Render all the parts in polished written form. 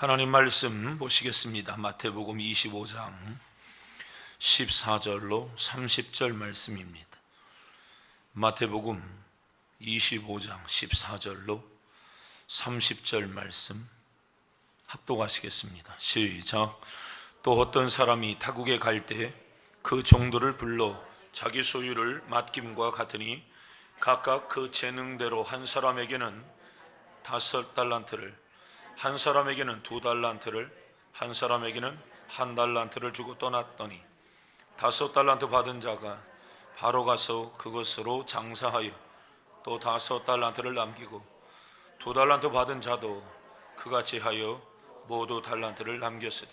하나님 말씀 보시겠습니다. 마태복음 25장 14절로 30절 말씀입니다. 마태복음 25장 14절로 30절 말씀 합독하시겠습니다. 시작. 또 어떤 사람이 타국에 갈 때 그 종들을 불러 자기 소유를 맡김과 같으니 각각 그 재능대로 한 사람에게는 5달란트를, 한 사람에게는 2달란트를, 한 사람에게는 1달란트를 주고 떠났더니 5달란트 받은 자가 바로 가서 그것으로 장사하여 또 5달란트를 남기고 2달란트 받은 자도 그같이 하여 모두 달란트를 남겼으되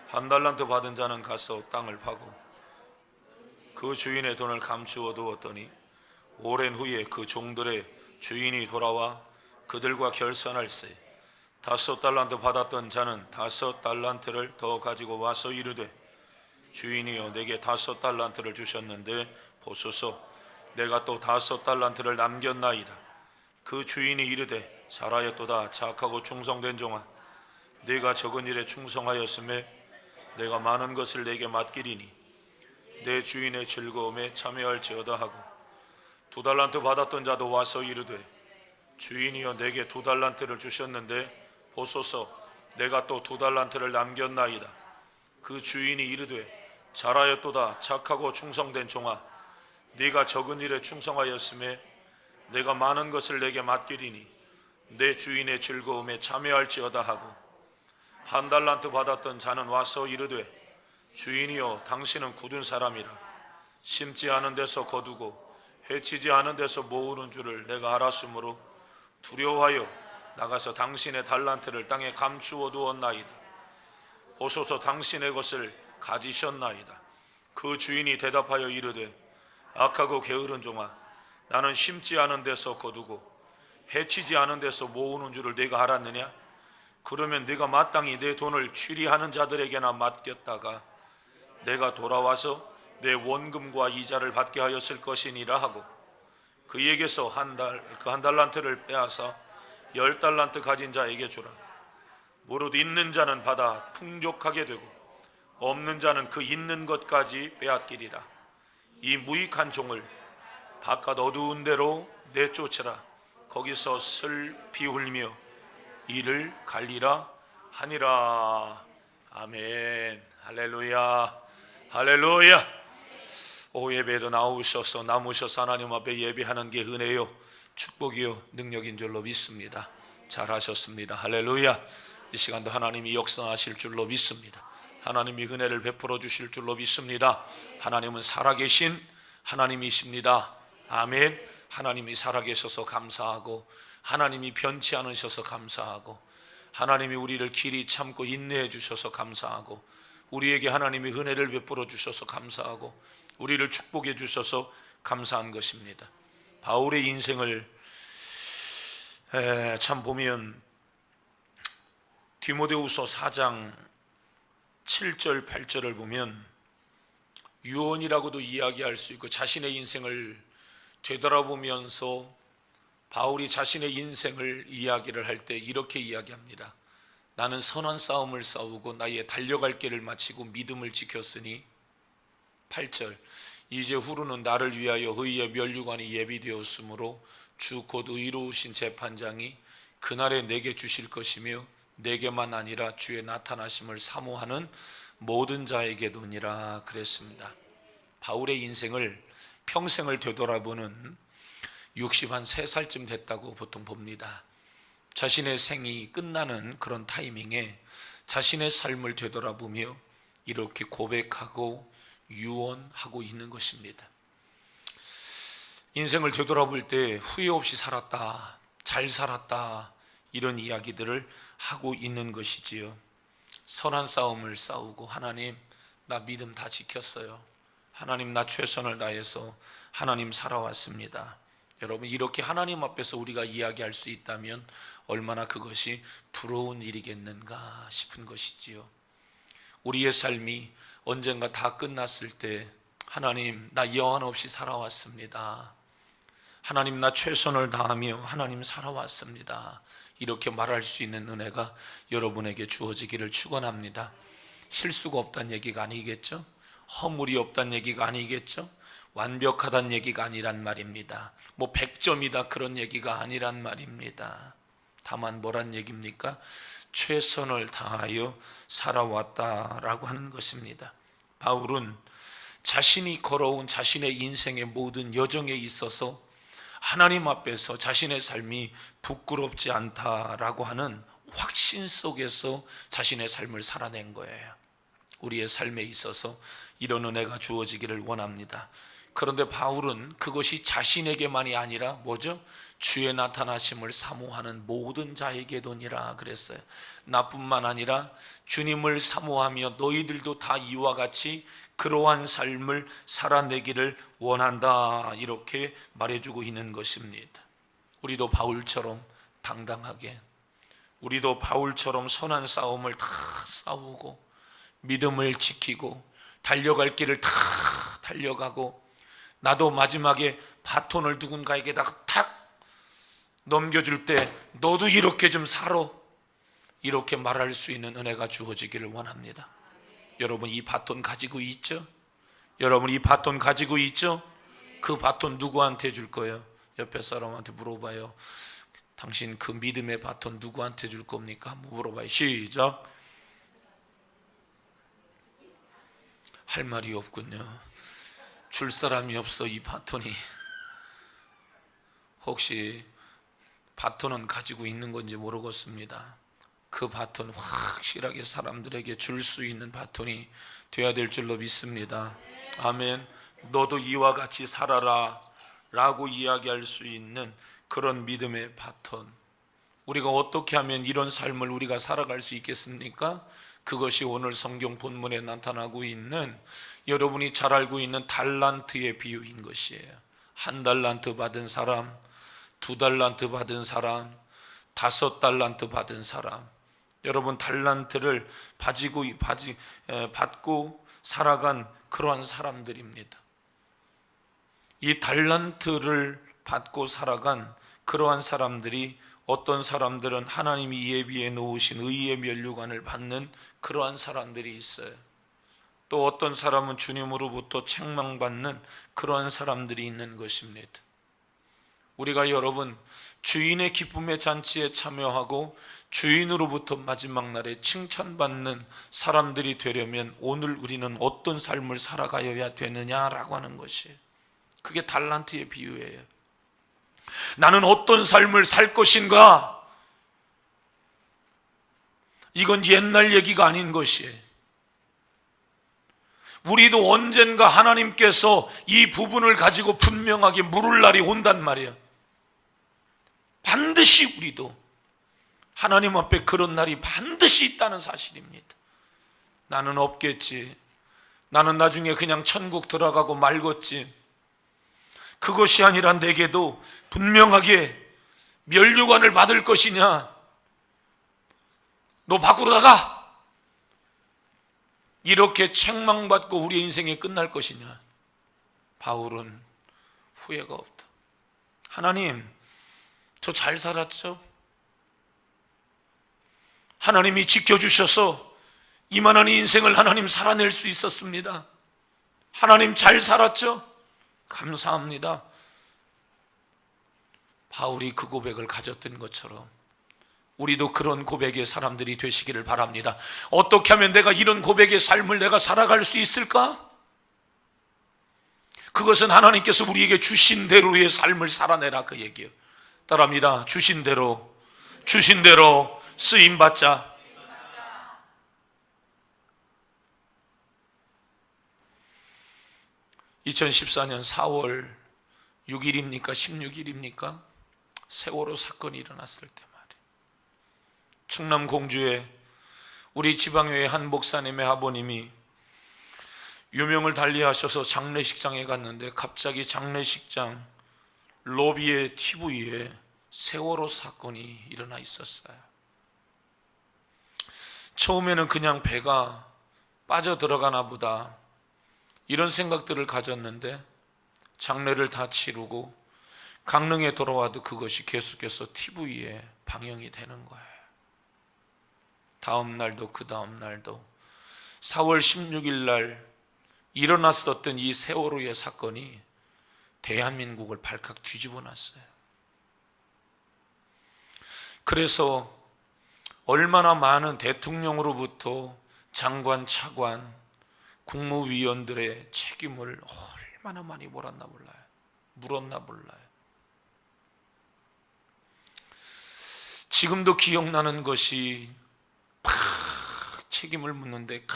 1달란트 받은 자는 가서 땅을 파고 그 주인의 돈을 감추어 두었더니 오랜 후에 그 종들의 주인이 돌아와 그들과 결산할세 5달란트 받았던 자는 5달란트를 더 가지고 와서 이르되 주인이여 내게 5달란트를 주셨는데 보소서 내가 또 5달란트를 남겼나이다. 그 주인이 이르되 잘하였도다 착하고 충성된 종아 네가 적은 일에 충성하였음에 내가 많은 것을 내게 맡기리니 내 주인의 즐거움에 참여할지어다 하고 2달란트 받았던 자도 와서 이르되 주인이여 내게 2달란트를 주셨는데 보소서 내가 또 2달란트를 남겼나이다. 그 주인이 이르되 잘하였도다 착하고 충성된 종아 네가 적은 일에 충성하였음에 내가 많은 것을 내게 맡기리니 내 주인의 즐거움에 참여할지어다 하고 1달란트 받았던 자는 와서 이르되 주인이여 당신은 굳은 사람이라 심지 않은 데서 거두고 해치지 않은 데서 모으는 줄을 내가 알았으므로 두려워하여 나가서 당신의 달란트를 땅에 감추어 두었나이다. 보소서 당신의 것을 가지셨나이다. 그 주인이 대답하여 이르되 악하고 게으른 종아 나는 심지 않은 데서 거두고 해치지 않은 데서 모으는 줄을 네가 알았느냐? 그러면 네가 마땅히 내 돈을 취리하는 자들에게나 맡겼다가 내가 돌아와서 내 원금과 이자를 받게 하였을 것이니라 하고 그에게서 한 달란트를 빼앗아 10달란트 가진 자에게 주라. 무릇 있는 자는 받아 풍족하게 되고 없는 자는 그 있는 것까지 빼앗기리라. 이 무익한 종을 바깥 어두운 데로 내쫓으라. 거기서 슬피 울며 이를 갈리라 하니라. 아멘. 할렐루야. 할렐루야. 오후 예배에도 나오셔서 남으셔서 하나님 앞에 예배하는 게 은혜요 축복이요 능력인 줄로 믿습니다. 잘하셨습니다. 할렐루야. 이 시간도 하나님이 역사하실 줄로 믿습니다. 하나님이 은혜를 베풀어 주실 줄로 믿습니다. 하나님은 살아계신 하나님이십니다. 아멘. 하나님이 살아계셔서 감사하고 하나님이 변치 않으셔서 감사하고 하나님이 우리를 길이 참고 인내해 주셔서 감사하고 우리에게 하나님이 은혜를 베풀어 주셔서 감사하고 우리를 축복해 주셔서 감사한 것입니다. 바울의 인생을 참 보면 디모데후서 4장 7절 8절을 보면 유언이라고도 이야기할 수 있고 자신의 인생을 되돌아보면서 바울이 자신의 인생을 이야기를 할 때 이렇게 이야기합니다. 나는 선한 싸움을 싸우고 나의 달려갈 길을 마치고 믿음을 지켰으니 8절 이제 후로는 나를 위하여 의의 면류관이 예비되었으므로 주 곧 의로우신 재판장이 그날에 내게 주실 것이며 내게만 아니라 주의 나타나심을 사모하는 모든 자에게도니라 그랬습니다. 바울의 인생을 평생을 되돌아보는 63살쯤 됐다고 보통 봅니다. 자신의 생이 끝나는 그런 타이밍에 자신의 삶을 되돌아보며 이렇게 고백하고 유언하고 있는 것입니다. 인생을 되돌아볼 때 후회 없이 살았다, 잘 살았다 이런 이야기들을 하고 있는 것이지요. 선한 싸움을 싸우고 하나님 나 믿음 다 지켰어요. 하나님 나 최선을 다해서 하나님 살아왔습니다. 여러분 이렇게 하나님 앞에서 우리가 이야기할 수 있다면 얼마나 그것이 부러운 일이겠는가 싶은 것이지요. 우리의 삶이 언젠가 다 끝났을 때 하나님 나 여한 없이 살아왔습니다. 하나님 나 최선을 다하며 하나님 살아왔습니다, 이렇게 말할 수 있는 은혜가 여러분에게 주어지기를 축원합니다. 실수가 없다는 얘기가 아니겠죠? 허물이 없다는 얘기가 아니겠죠? 완벽하다는 얘기가 아니란 말입니다. 뭐 100점이다 그런 얘기가 아니란 말입니다. 다만 뭐란 얘기입니까? 최선을 다하여 살아왔다라고 하는 것입니다. 바울은 자신이 걸어온 자신의 인생의 모든 여정에 있어서 하나님 앞에서 자신의 삶이 부끄럽지 않다라고 하는 확신 속에서 자신의 삶을 살아낸 거예요. 우리의 삶에 있어서 이런 은혜가 주어지기를 원합니다. 그런데 바울은 그것이 자신에게만이 아니라 뭐죠? 주의 나타나심을 사모하는 모든 자에게도니라 그랬어요. 나뿐만 아니라 주님을 사모하며 너희들도 다 이와 같이 그러한 삶을 살아내기를 원한다, 이렇게 말해주고 있는 것입니다. 우리도 바울처럼 당당하게, 우리도 바울처럼 선한 싸움을 다 싸우고 믿음을 지키고 달려갈 길을 다 달려가고, 나도 마지막에 바톤을 누군가에게다가 탁 넘겨줄 때 너도 이렇게 좀 살아, 이렇게 말할 수 있는 은혜가 주어지기를 원합니다. 여러분 이 바톤 가지고 있죠? 여러분 이 바톤 가지고 있죠? 그 바톤 누구한테 줄 거예요? 옆에 사람한테 물어봐요. 당신 그 믿음의 바톤 누구한테 줄 겁니까? 한번 물어봐요. 시작. 할 말이 없군요. 줄 사람이 없어. 이 바톤이 혹시 바톤은 가지고 있는 건지 모르겠습니다. 그 바톤 확실하게 사람들에게 줄 수 있는 바톤이 되어야 될 줄로 믿습니다. 아멘. 너도 이와 같이 살아라 라고 이야기할 수 있는 그런 믿음의 바톤. 우리가 어떻게 하면 이런 삶을 우리가 살아갈 수 있겠습니까? 그것이 오늘 성경 본문에 나타나고 있는, 여러분이 잘 알고 있는 달란트의 비유인 것이에요. 1달란트 받은 사람, 2달란트 받은 사람, 5달란트 받은 사람. 여러분 달란트를 받고 살아간 그러한 사람들입니다. 이 달란트를 받고 살아간 그러한 사람들이, 어떤 사람들은 하나님이 예비해 놓으신 의의 면류관을 받는 그러한 사람들이 있어요. 또 어떤 사람은 주님으로부터 책망받는 그러한 사람들이 있는 것입니다. 우리가 여러분 주인의 기쁨의 잔치에 참여하고 주인으로부터 마지막 날에 칭찬받는 사람들이 되려면 오늘 우리는 어떤 삶을 살아가야 되느냐라고 하는 것이, 그게 달란트의 비유예요. 나는 어떤 삶을 살 것인가? 이건 옛날 얘기가 아닌 것이에요. 우리도 언젠가 하나님께서 이 부분을 가지고 분명하게 물을 날이 온단 말이에요. 반드시 우리도 하나님 앞에 그런 날이 반드시 있다는 사실입니다. 나는 없겠지, 나는 나중에 그냥 천국 들어가고 말겠지, 그것이 아니라 내게도 분명하게 면류관을 받을 것이냐, 너 밖으로 나가, 이렇게 책망받고 우리의 인생이 끝날 것이냐. 바울은 후회가 없다. 하나님, 저 잘 살았죠? 하나님이 지켜주셔서 이만한 인생을 하나님 살아낼 수 있었습니다. 하나님 잘 살았죠? 감사합니다. 바울이 그 고백을 가졌던 것처럼 우리도 그런 고백의 사람들이 되시기를 바랍니다. 어떻게 하면 내가 이런 고백의 삶을 내가 살아갈 수 있을까? 그것은 하나님께서 우리에게 주신 대로의 삶을 살아내라, 그 얘기예요. 따라합니다. 주신 대로 쓰임받자. 2014년 4월 6일입니까? 16일입니까? 세월호 사건이 일어났을 때 말이에요. 충남 공주에 우리 지방교회 한 목사님의 아버님이 유명을 달리하셔서 장례식장에 갔는데 갑자기 장례식장 로비의 TV에 세월호 사건이 일어나 있었어요. 처음에는 그냥 배가 빠져 들어가나 보다 이런 생각들을 가졌는데 장례를 다 치르고 강릉에 돌아와도 그것이 계속해서 TV에 방영이 되는 거예요. 다음 날도 그 다음 날도 4월 16일 날 일어났었던 이 세월호의 사건이 대한민국을 발칵 뒤집어 놨어요. 그래서 얼마나 많은 대통령으로부터 장관, 차관, 국무위원들의 책임을 얼마나 많이 물었나 몰라요. 지금도 기억나는 것이 책임을 묻는데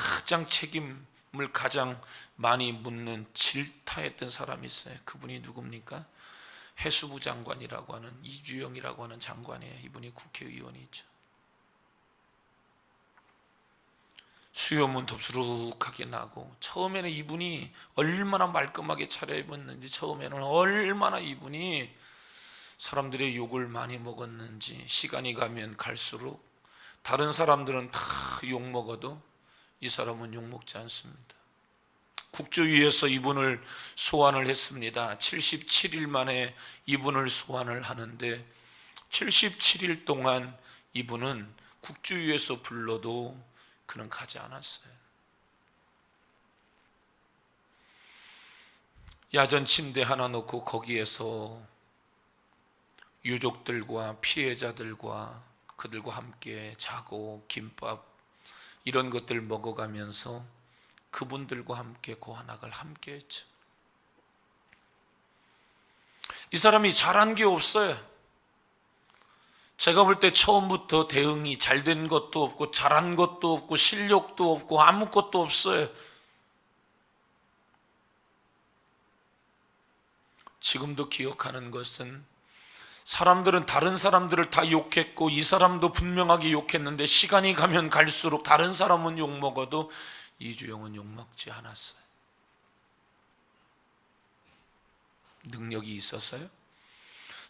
책임을 가장 많이 묻는 질타했던 사람이 있어요. 그분이 누굽니까? 해수부 장관이라고 하는 이주영이라고 하는 장관이에요. 이분이 국회의원이죠. 수염은 덥수룩하게 나고, 처음에는 이분이 얼마나 말끔하게 차려입었는지, 처음에는 얼마나 이분이 사람들의 욕을 많이 먹었는지, 시간이 가면 갈수록 다른 사람들은 다 욕먹어도 이 사람은 욕먹지 않습니다. 국조위에서 이분을 소환을 했습니다. 77일 만에 이분을 소환을 하는데 77일 동안 이분은 국조위에서 불러도 그는 가지 않았어요. 야전 침대 하나 놓고 거기에서 유족들과 피해자들과 그들과 함께 자고 김밥 이런 것들 먹어가면서 그분들과 함께 고환학을 함께 했죠. 이 사람이 잘한 게 없어요. 제가 볼 때 처음부터 대응이 잘 된 것도 없고 잘한 것도 없고 실력도 없고 아무것도 없어요. 지금도 기억하는 것은 사람들은 다른 사람들을 다 욕했고 이 사람도 분명하게 욕했는데 시간이 가면 갈수록 다른 사람은 욕먹어도 이주영은 욕먹지 않았어요. 능력이 있었어요?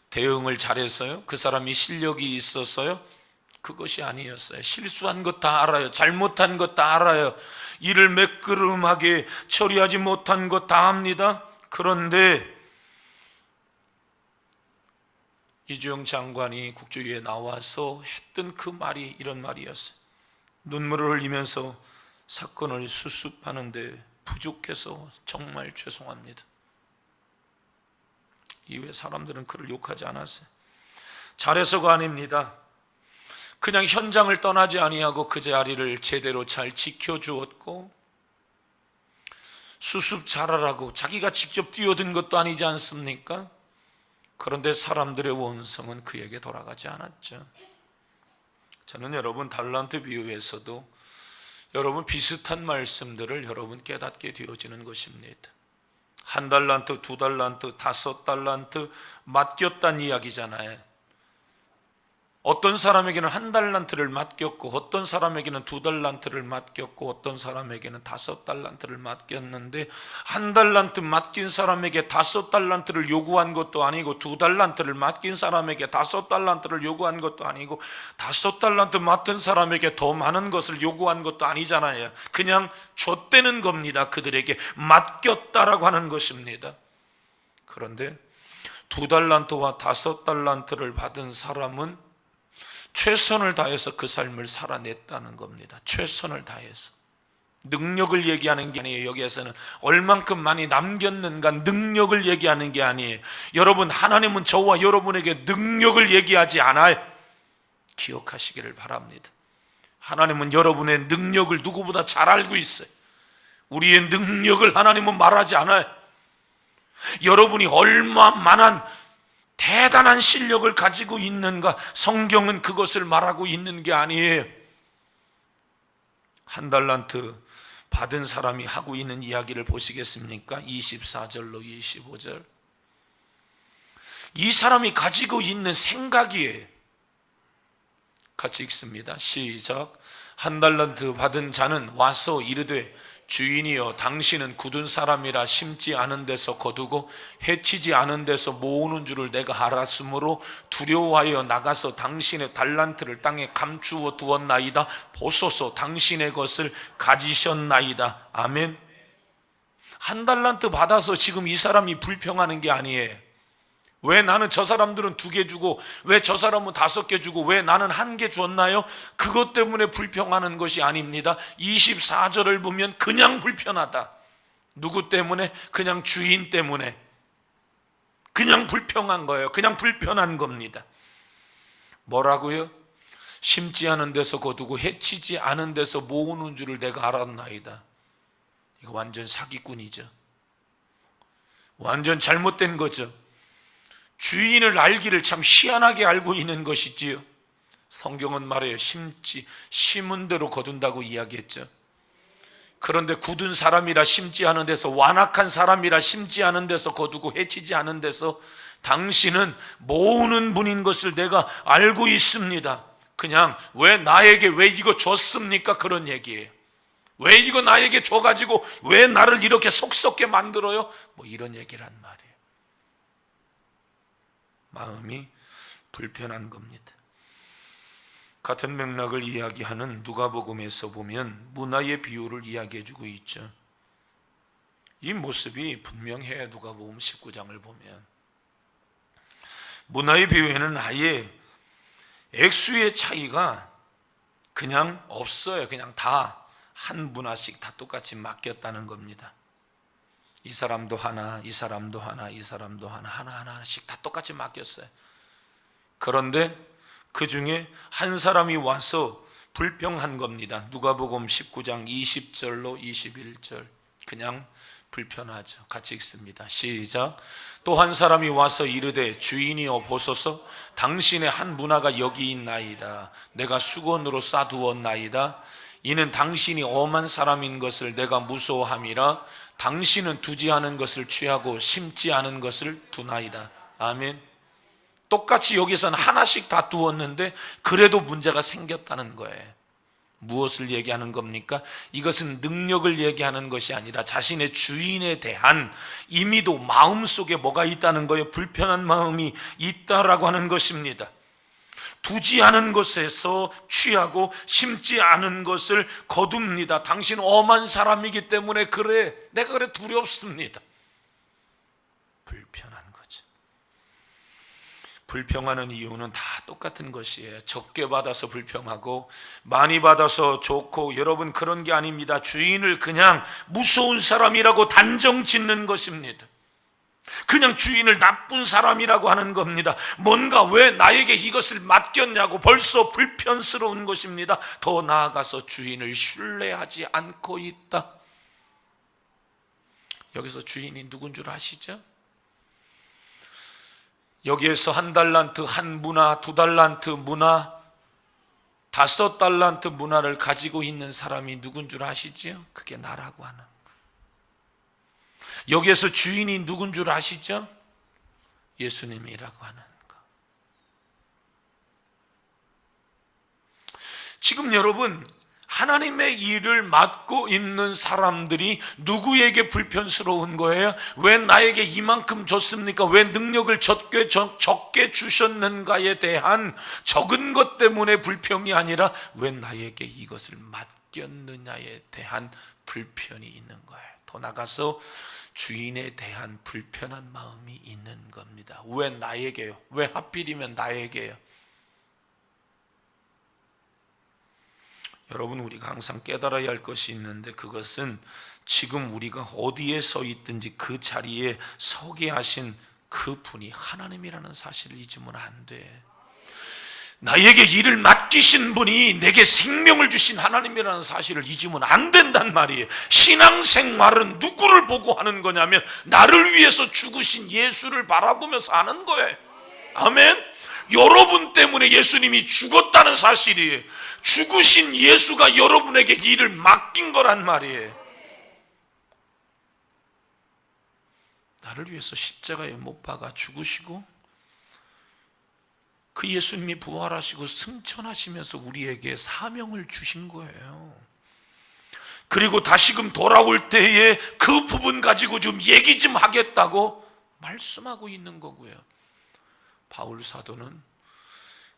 대응을 잘했어요? 그 사람이 실력이 있었어요? 그것이 아니었어요. 실수한 것 다 알아요. 잘못한 것 다 알아요. 일을 매끄름하게 처리하지 못한 것 다 압니다. 그런데 이주영 장관이 국조위에 나와서 했던 그 말이 이런 말이었어요. 눈물을 흘리면서 사건을 수습하는데 부족해서 정말 죄송합니다. 이외 사람들은 그를 욕하지 않았어요. 잘해서가 아닙니다. 그냥 현장을 떠나지 아니하고 그 자리를 제대로 잘 지켜주었고 수습 잘하라고 자기가 직접 뛰어든 것도 아니지 않습니까? 그런데 사람들의 원성은 그에게 돌아가지 않았죠. 저는 여러분 달란트 비유에서도 여러분 비슷한 말씀들을 여러분 깨닫게 되어지는 것입니다. 1달란트, 2달란트, 5달란트 맡겼다는 이야기잖아요. 어떤 사람에게는 1달란트를 맡겼고 어떤 사람에게는 2달란트를 맡겼고 어떤 사람에게는 5달란트를 맡겼는데 1달란트 맡긴 사람에게 5달란트를 요구한 것도 아니고 2달란트를 맡긴 사람에게 5달란트를 요구한 것도 아니고 5달란트 맡은 사람에게 더 많은 것을 요구한 것도 아니잖아요. 그냥 줬다는 겁니다. 그들에게 맡겼다라고 하는 것입니다. 그런데 2달란트와 5달란트를 받은 사람은 최선을 다해서 그 삶을 살아냈다는 겁니다. 최선을 다해서. 능력을 얘기하는 게 아니에요. 여기에서는 얼만큼 많이 남겼는가 능력을 얘기하는 게 아니에요. 여러분, 하나님은 저와 여러분에게 능력을 얘기하지 않아요. 기억하시기를 바랍니다. 하나님은 여러분의 능력을 누구보다 잘 알고 있어요. 우리의 능력을 하나님은 말하지 않아요. 여러분이 얼마만한 대단한 실력을 가지고 있는가, 성경은 그것을 말하고 있는 게 아니에요. 1달란트 받은 사람이 하고 있는 이야기를 보시겠습니까? 24절로 25절. 이 사람이 가지고 있는 생각이에요. 같이 읽습니다. 시작. 1달란트 받은 자는 와서 이르되 주인이여, 당신은 굳은 사람이라 심지 않은 데서 거두고 해치지 않은 데서 모으는 줄을 내가 알았으므로 두려워하여 나가서 당신의 달란트를 땅에 감추어 두었나이다. 보소서, 당신의 것을 가지셨나이다. 아멘. 1달란트 받아서 지금 이 사람이 불평하는 게 아니에요. 왜 나는 저 사람들은 2개 주고 왜 저 사람은 5개 주고 왜 나는 1개 줬나요? 그것 때문에 불평하는 것이 아닙니다. 24절을 보면 그냥 불편하다. 누구 때문에? 그냥 주인 때문에. 그냥 불평한 거예요. 그냥 불편한 겁니다. 뭐라고요? 심지 않은 데서 거두고 해치지 않은 데서 모으는 줄을 내가 알았나이다. 이거 완전 사기꾼이죠. 완전 잘못된 거죠. 주인을 알기를 참 희한하게 알고 있는 것이지요. 성경은 말해요. 심은 대로 거둔다고 이야기했죠. 그런데 굳은 사람이라 심지 않은 데서, 완악한 사람이라 심지 않은 데서 거두고 해치지 않은 데서 당신은 모으는 분인 것을 내가 알고 있습니다. 그냥 왜 나에게 왜 이거 줬습니까? 그런 얘기예요. 왜 이거 나에게 줘가지고 왜 나를 이렇게 속썩게 만들어요? 뭐 이런 얘기란 말이에요. 마음이 불편한 겁니다. 같은 맥락을 이야기하는 누가복음에서 보면 문화의 비유를 이야기해주고 있죠. 이 모습이 분명해요. 누가복음 19장을 보면 문화의 비유에는 아예 액수의 차이가 그냥 없어요. 그냥 다 한 문화씩 다 똑같이 맡겼다는 겁니다. 이 사람도 하나, 이 사람도 하나, 이 사람도 하나, 하나씩 다 똑같이 맡겼어요. 그런데 그 중에 한 사람이 와서 불평한 겁니다. 누가복음 19장 20절로 21절. 그냥 불편하죠. 같이 읽습니다. 시작. 또 한 사람이 와서 이르되 주인이여 보소서 당신의 한 문화가 여기 있나이다. 내가 수건으로 싸두었나이다. 이는 당신이 엄한 사람인 것을 내가 무서워함이라. 당신은 두지 않은 것을 취하고 심지 않은 것을 두나이다. 아멘. 똑같이 여기서는 하나씩 다 두었는데 그래도 문제가 생겼다는 거예요. 무엇을 얘기하는 겁니까? 이것은 능력을 얘기하는 것이 아니라 자신의 주인에 대한 임의도 마음속에 뭐가 있다는 거예요? 불편한 마음이 있다라고 하는 것입니다. 두지 않은 것에서 취하고 심지 않은 것을 거둡니다. 당신 엄한 사람이기 때문에 그래, 내가 그래 두렵습니다. 불편한 거죠. 불평하는 이유는 다 똑같은 것이에요. 적게 받아서 불평하고 많이 받아서 좋고, 여러분 그런 게 아닙니다. 주인을 그냥 무서운 사람이라고 단정 짓는 것입니다. 그냥 주인을 나쁜 사람이라고 하는 겁니다. 뭔가 왜 나에게 이것을 맡겼냐고 벌써 불편스러운 것입니다. 더 나아가서 주인을 신뢰하지 않고 있다. 여기서 주인이 누군 줄 아시죠? 여기에서 1달란트 한 문화, 2달란트 문화, 5달란트 문화를 가지고 있는 사람이 누군 줄 아시죠? 그게 나라고 하는 거예요. 여기에서 주인이 누군 줄 아시죠? 예수님이라고 하는 거. 지금 여러분, 하나님의 일을 맡고 있는 사람들이 누구에게 불편스러운 거예요? 왜 나에게 이만큼 줬습니까? 왜 능력을 적게 주셨는가에 대한 적은 것 때문에 불평이 아니라 왜 나에게 이것을 맡겼느냐에 대한 불편이 있는 거예요. 더 나가서 주인에 대한 불편한 마음이 있는 겁니다. 왜 나에게요? 왜 하필이면 나에게요? 여러분, 우리가 항상 깨달아야 할 것이 있는데 그것은 지금 우리가 어디에 서 있든지 그 자리에 서게 하신 그 분이 하나님이라는 사실을 잊으면 안 돼. 나에게 일을 맡기신 분이 내게 생명을 주신 하나님이라는 사실을 잊으면 안 된단 말이에요. 신앙생활은 누구를 보고 하는 거냐면 나를 위해서 죽으신 예수를 바라보면서 하는 거예요. 아멘. 여러분 때문에 예수님이 죽었다는 사실이에요. 죽으신 예수가 여러분에게 일을 맡긴 거란 말이에요. 나를 위해서 십자가에 못 박아 죽으시고 그 예수님이 부활하시고 승천하시면서 우리에게 사명을 주신 거예요. 그리고 다시금 돌아올 때에 그 부분 가지고 좀 얘기 좀 하겠다고 말씀하고 있는 거고요. 바울 사도는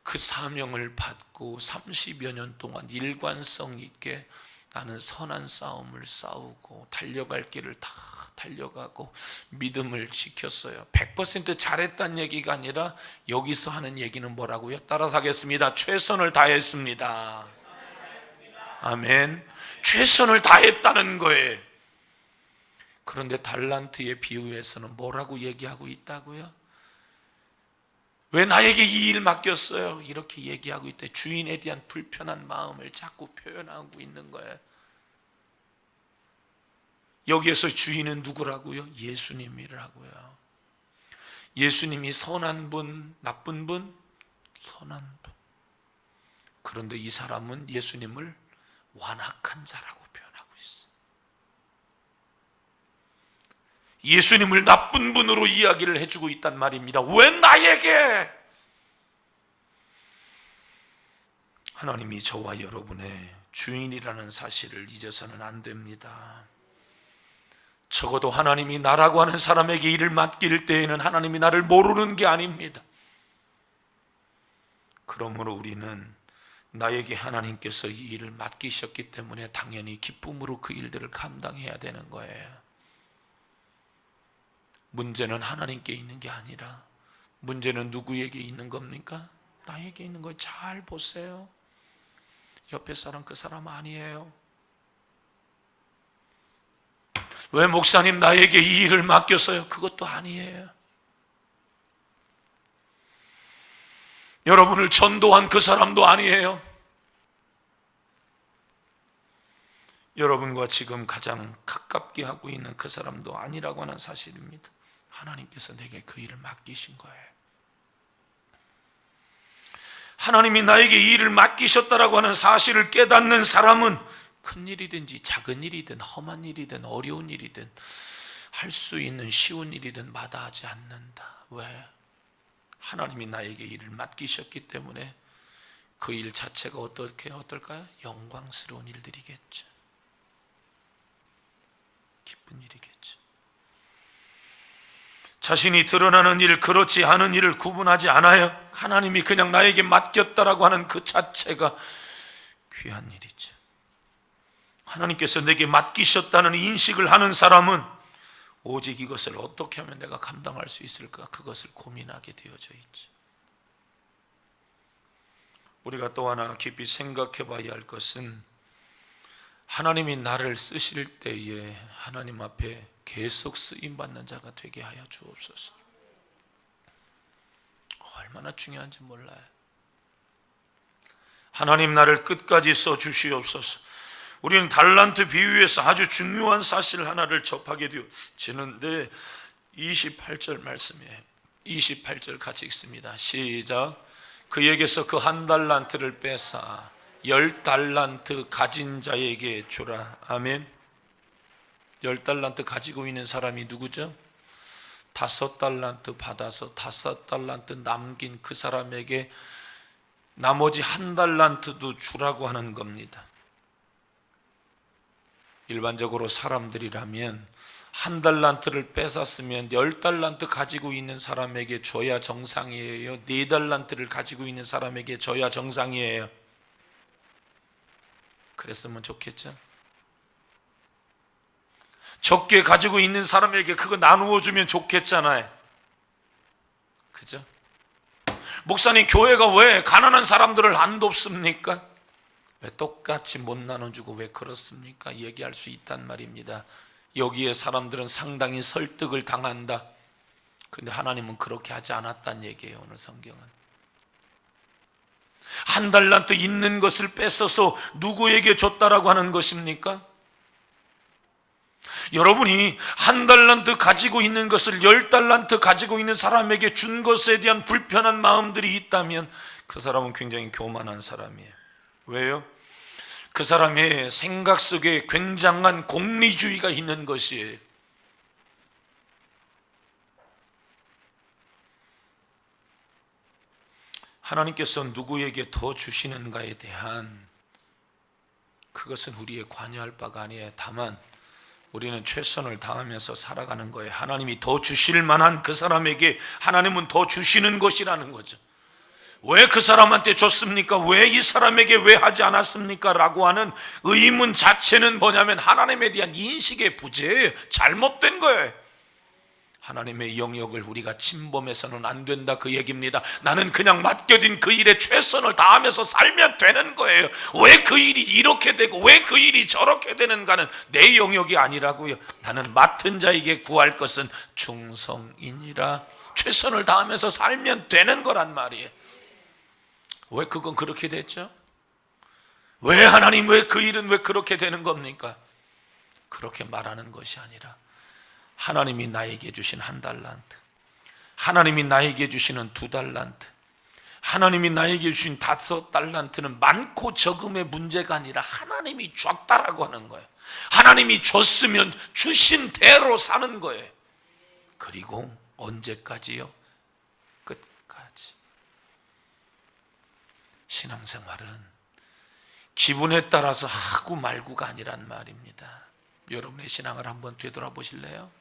그 사명을 받고 30여 년 동안 일관성 있게 나는 선한 싸움을 싸우고 달려갈 길을 다 달려가고 믿음을 지켰어요. 100% 잘했다는 얘기가 아니라 여기서 하는 얘기는 뭐라고요? 따라서 하겠습니다. 최선을 다했습니다. 아멘. 최선을 다했다는 거예요. 그런데 달란트의 비유에서는 뭐라고 얘기하고 있다고요? 왜 나에게 이 일 맡겼어요? 이렇게 얘기하고 있대. 주인에 대한 불편한 마음을 자꾸 표현하고 있는 거예요. 여기에서 주인은 누구라고요? 예수님이라고요. 예수님이 선한 분, 나쁜 분? 선한 분. 그런데 이 사람은 예수님을 완악한 자라고 표현하고 있어. 예수님을 나쁜 분으로 이야기를 해주고 있단 말입니다. 왜 나에게? 하나님이 저와 여러분의 주인이라는 사실을 잊어서는 안 됩니다. 적어도 하나님이 나라고 하는 사람에게 일을 맡길 때에는 하나님이 나를 모르는 게 아닙니다. 그러므로 우리는 나에게 하나님께서 이 일을 맡기셨기 때문에 당연히 기쁨으로 그 일들을 감당해야 되는 거예요. 문제는 하나님께 있는 게 아니라 문제는 누구에게 있는 겁니까? 나에게 있는 거 잘 보세요. 옆에 사람 그 사람 아니에요. 왜 목사님 나에게 이 일을 맡겼어요? 그것도 아니에요. 여러분을 전도한 그 사람도 아니에요. 여러분과 지금 가장 가깝게 하고 있는 그 사람도 아니라고 하는 사실입니다. 하나님께서 내게 그 일을 맡기신 거예요. 하나님이 나에게 이 일을 맡기셨다라고 하는 사실을 깨닫는 사람은 큰 일이든지 작은 일이든 험한 일이든 어려운 일이든 할 수 있는 쉬운 일이든 마다하지 않는다. 왜? 하나님이 나에게 일을 맡기셨기 때문에 그 일 자체가 어떨까요? 영광스러운 일들이겠죠. 기쁜 일이겠죠. 자신이 드러나는 일, 그렇지 않은 일을 구분하지 않아요. 하나님이 그냥 나에게 맡겼다라고 하는 그 자체가 귀한 일이죠. 하나님께서 내게 맡기셨다는 인식을 하는 사람은 오직 이것을 어떻게 하면 내가 감당할 수 있을까? 그것을 고민하게 되어져 있죠. 우리가 또 하나 깊이 생각해 봐야 할 것은 하나님이 나를 쓰실 때에 하나님 앞에 계속 쓰임받는 자가 되게 하여 주옵소서. 얼마나 중요한지 몰라요. 하나님 나를 끝까지 써주시옵소서. 우리는 달란트 비유에서 아주 중요한 사실 하나를 접하게 되어지는데 28절 말씀이에요. 28절 같이 읽습니다. 시작. 그에게서 그 한 달란트를 뺏어 10달란트 가진 자에게 주라. 아멘. 10달란트 가지고 있는 사람이 누구죠? 5달란트 받아서 5달란트 남긴 그 사람에게 나머지 1달란트도 주라고 하는 겁니다. 일반적으로 사람들이라면 1달란트를 뺏었으면 10달란트 가지고 있는 사람에게 줘야 정상이에요? 4달란트를 가지고 있는 사람에게 줘야 정상이에요? 그랬으면 좋겠죠? 적게 가지고 있는 사람에게 그거 나누어 주면 좋겠잖아요. 그죠? 목사님, 교회가 왜 가난한 사람들을 안 돕습니까? 왜 똑같이 못 나눠주고 왜 그렇습니까? 얘기할 수 있단 말입니다. 여기에 사람들은 상당히 설득을 당한다. 근데 하나님은 그렇게 하지 않았다는 얘기예요. 오늘 성경은 1달란트 있는 것을 뺏어서 누구에게 줬다라고 하는 것입니까? 여러분이 1달란트 가지고 있는 것을 10달란트 가지고 있는 사람에게 준 것에 대한 불편한 마음들이 있다면 그 사람은 굉장히 교만한 사람이에요. 왜요? 그 사람의 생각 속에 굉장한 공리주의가 있는 것이에요. 하나님께서 누구에게 더 주시는가에 대한 그것은 우리의 관여할 바가 아니에요. 다만 우리는 최선을 다하면서 살아가는 거예요. 하나님이 더 주실 만한 그 사람에게 하나님은 더 주시는 것이라는 거죠. 왜 그 사람한테 줬습니까? 왜 이 사람에게 왜 하지 않았습니까? 라고 하는 의문 자체는 뭐냐면 하나님에 대한 인식의 부재예요. 잘못된 거예요. 하나님의 영역을 우리가 침범해서는 안 된다, 그 얘기입니다. 나는 그냥 맡겨진 그 일에 최선을 다하면서 살면 되는 거예요. 왜 그 일이 이렇게 되고 왜 그 일이 저렇게 되는가는 내 영역이 아니라고요. 나는 맡은 자에게 구할 것은 충성이니라. 최선을 다하면서 살면 되는 거란 말이에요. 왜 그건 그렇게 됐죠? 왜 하나님, 왜 그 일은 왜 그렇게 되는 겁니까? 그렇게 말하는 것이 아니라 하나님이 나에게 주신 1달란트, 하나님이 나에게 주시는 2달란트, 하나님이 나에게 주신 5달란트는 많고 적음의 문제가 아니라 하나님이 줬다라고 하는 거예요. 하나님이 줬으면 주신 대로 사는 거예요. 그리고 언제까지요? 끝까지. 신앙생활은 기분에 따라서 하고 말고가 아니란 말입니다. 여러분의 신앙을 한번 되돌아보실래요?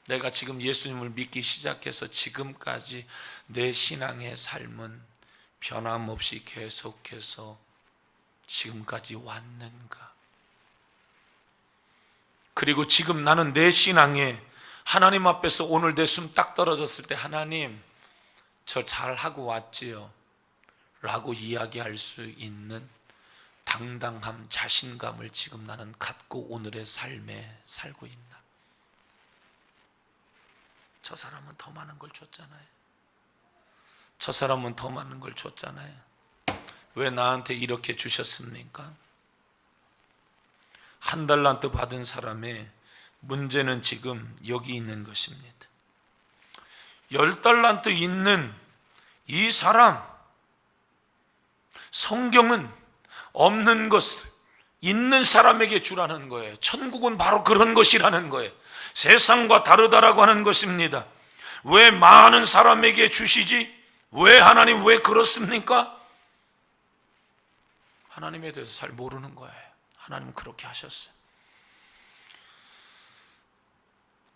내가 지금 예수님을 믿기 시작해서 지금까지 내 신앙의 삶은 변함없이 계속해서 지금까지 왔는가? 그리고 지금 나는 내 신앙에 하나님 앞에서 오늘 내 숨 딱 떨어졌을 때 하나님, 저 잘하고 왔지요 라고 이야기할 수 있는 당당함, 자신감을 지금 나는 갖고 오늘의 삶에 살고 있나? 저 사람은 더 많은 걸 줬잖아요. 저 사람은 더 많은 걸 줬잖아요. 왜 나한테 이렇게 주셨습니까? 1달란트 받은 사람의 문제는 지금 여기 있는 것입니다. 10달란트 있는 이 사람, 성경은 없는 것을 있는 사람에게 주라는 거예요. 천국은 바로 그런 것이라는 거예요. 세상과 다르다라고 하는 것입니다. 왜 많은 사람에게 주시지? 왜 하나님 왜 그렇습니까? 하나님에 대해서 잘 모르는 거예요. 하나님은 그렇게 하셨어요.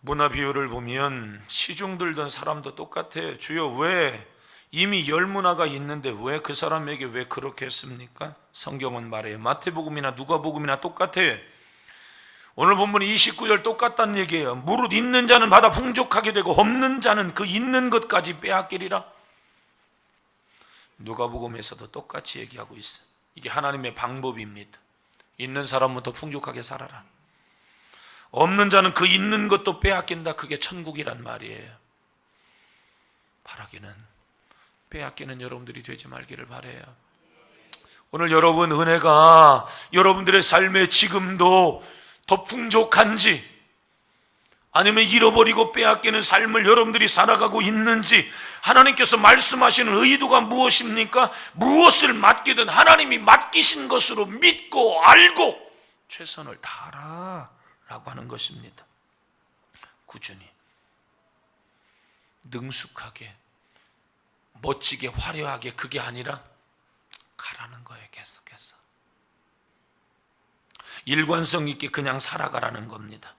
문화 비유를 보면 시중 들던 사람도 똑같아요. 주여, 왜 이미 10문화가 있는데 왜 그 사람에게 왜 그렇게 했습니까? 성경은 말해요. 마태복음이나 누가복음이나 똑같아요. 오늘 본문 29절 똑같다는 얘기예요. 무릇 있는 자는 받아 풍족하게 되고 없는 자는 그 있는 것까지 빼앗기리라. 누가복음에서도 똑같이 얘기하고 있어요. 이게 하나님의 방법입니다. 있는 사람은 더 풍족하게 살아라. 없는 자는 그 있는 것도 빼앗긴다. 그게 천국이란 말이에요. 바라기는 빼앗기는 여러분들이 되지 말기를 바라요. 오늘 여러분 은혜가 여러분들의 삶에 지금도 더 풍족한지, 아니면 잃어버리고 빼앗기는 삶을 여러분들이 살아가고 있는지, 하나님께서 말씀하시는 의도가 무엇입니까? 무엇을 맡기든 하나님이 맡기신 것으로 믿고 알고 최선을 다하라 라고 하는 것입니다. 꾸준히 능숙하게 멋지게 화려하게, 그게 아니라 가라는 거예요. 계속해서 일관성 있게 그냥 살아가라는 겁니다.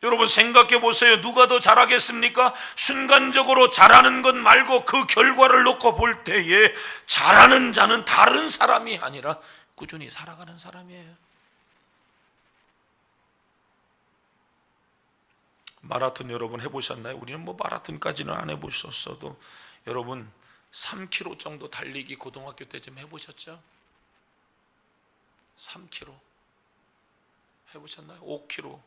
여러분 생각해 보세요. 누가 더 잘하겠습니까? 순간적으로 잘하는 것 말고 그 결과를 놓고 볼 때에 잘하는 자는 다른 사람이 아니라 꾸준히 살아가는 사람이에요. 마라톤 여러분 해보셨나요? 우리는 뭐 마라톤까지는 안 해보셨어도 여러분 3km 정도 달리기 고등학교 때쯤 해보셨죠? 3km 해보셨나요? 5km.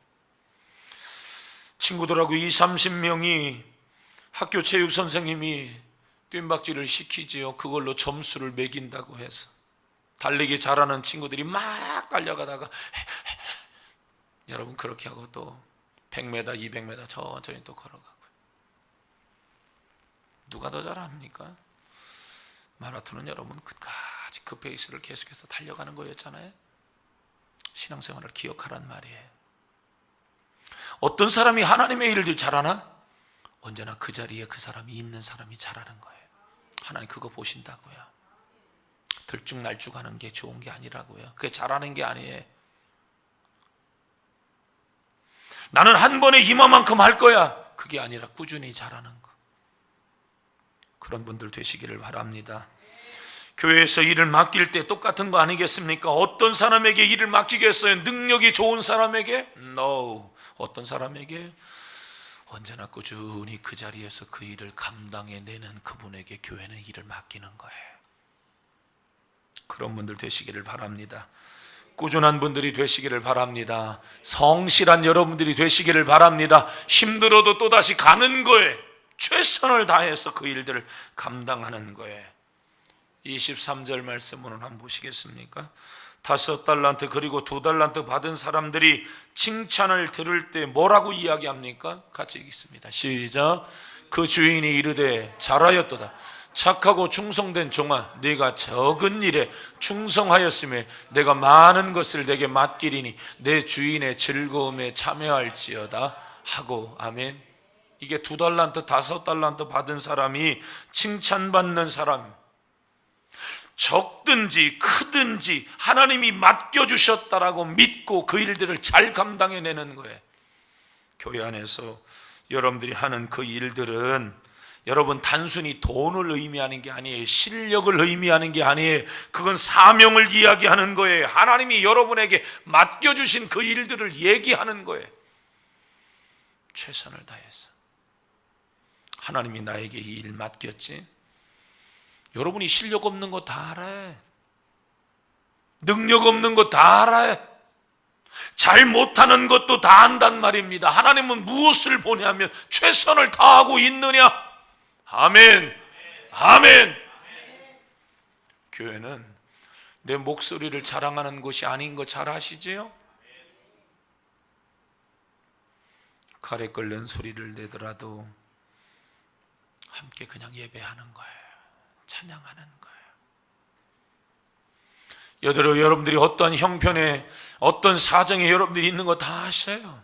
친구들하고 20-30명이 학교 체육 선생님이 뜀박질을 시키지요. 그걸로 점수를 매긴다고 해서 달리기 잘하는 친구들이 막 달려가다가 여러분 그렇게 하고 또 100m, 200m 천천히 또 걸어가고요. 누가 더 잘합니까? 마라톤은 여러분 끝까지 그 페이스를 계속해서 달려가는 거였잖아요. 신앙생활을 기억하란 말이에요. 어떤 사람이 하나님의 일을 잘하나? 언제나 그 자리에 그 사람이 있는 사람이 잘하는 거예요. 하나님 그거 보신다고요. 들쭉날쭉하는 게 좋은 게 아니라고요. 그게 잘하는 게 아니에요. 나는 한 번에 이만큼 할 거야, 그게 아니라 꾸준히 잘하는 거. 그런 분들 되시기를 바랍니다. 교회에서 일을 맡길 때 똑같은 거 아니겠습니까? 어떤 사람에게 일을 맡기겠어요? 능력이 좋은 사람에게? No. 어떤 사람에게? 언제나 꾸준히 그 자리에서 그 일을 감당해내는 그분에게 교회는 일을 맡기는 거예요. 그런 분들 되시기를 바랍니다. 꾸준한 분들이 되시기를 바랍니다. 성실한 여러분들이 되시기를 바랍니다. 힘들어도 또다시 가는 거예요. 최선을 다해서 그 일들을 감당하는 거예요. 23절 말씀으로 한번 보시겠습니까? 5달란트 그리고 2달란트 받은 사람들이 칭찬을 들을 때 뭐라고 이야기합니까? 같이 읽겠습니다. 시작. 그 주인이 이르되 잘하였도다. 착하고 충성된 종아, 네가 적은 일에 충성하였으며 내가 많은 것을 내게 맡기리니 내 주인의 즐거움에 참여할지어다 하고. 아멘. 이게 2달란트 5달란트 받은 사람이 칭찬받는 사람, 적든지 크든지 하나님이 맡겨주셨다라고 믿고 그 일들을 잘 감당해내는 거예요. 교회 안에서 여러분들이 하는 그 일들은 여러분 단순히 돈을 의미하는 게 아니에요. 실력을 의미하는 게 아니에요. 그건 사명을 이야기하는 거예요. 하나님이 여러분에게 맡겨주신 그 일들을 얘기하는 거예요. 최선을 다해서 하나님이 나에게 이 일 맡겼지. 여러분이 실력 없는 거 다 알아요. 능력 없는 거 다 알아요. 잘 못하는 것도 다 안단 말입니다. 하나님은 무엇을 보냐면 최선을 다하고 있느냐. 아멘. 아멘. 교회는 내 목소리를 자랑하는 것이 아닌 거 잘 아시지요? 칼에 끓는 소리를 내더라도 함께 그냥 예배하는 거예요. 찬양하는 거예요. 여러분들이 어떤 형편에 어떤 사정에 여러분들이 있는 거 다 아셔요.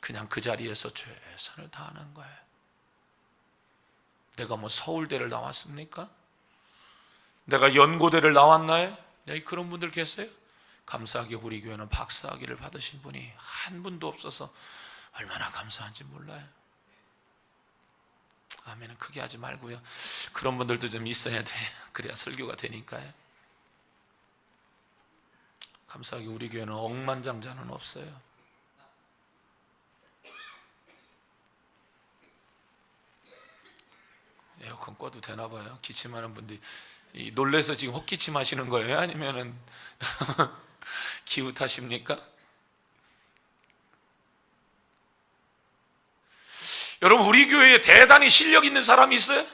그냥 그 자리에서 최선을 다하는 거예요. 내가 뭐 서울대를 나왔습니까? 내가 연고대를 나왔나요? 그런 분들 계세요? 감사하게 우리 교회는 박사학위를 받으신 분이 한 분도 없어서 얼마나 감사한지 몰라요. 아멘은 크게 하지 말고요. 그런 분들도 좀 있어야 돼. 그래야 설교가 되니까요. 감사하게 우리 교회는 억만장자는 없어요. 에어컨 꺼도 되나 봐요. 기침하는 분들이 놀래서 지금 헛기침 하시는 거예요? 아니면은 기후 탓입니까? 여러분, 우리 교회에 대단히 실력 있는 사람이 있어요?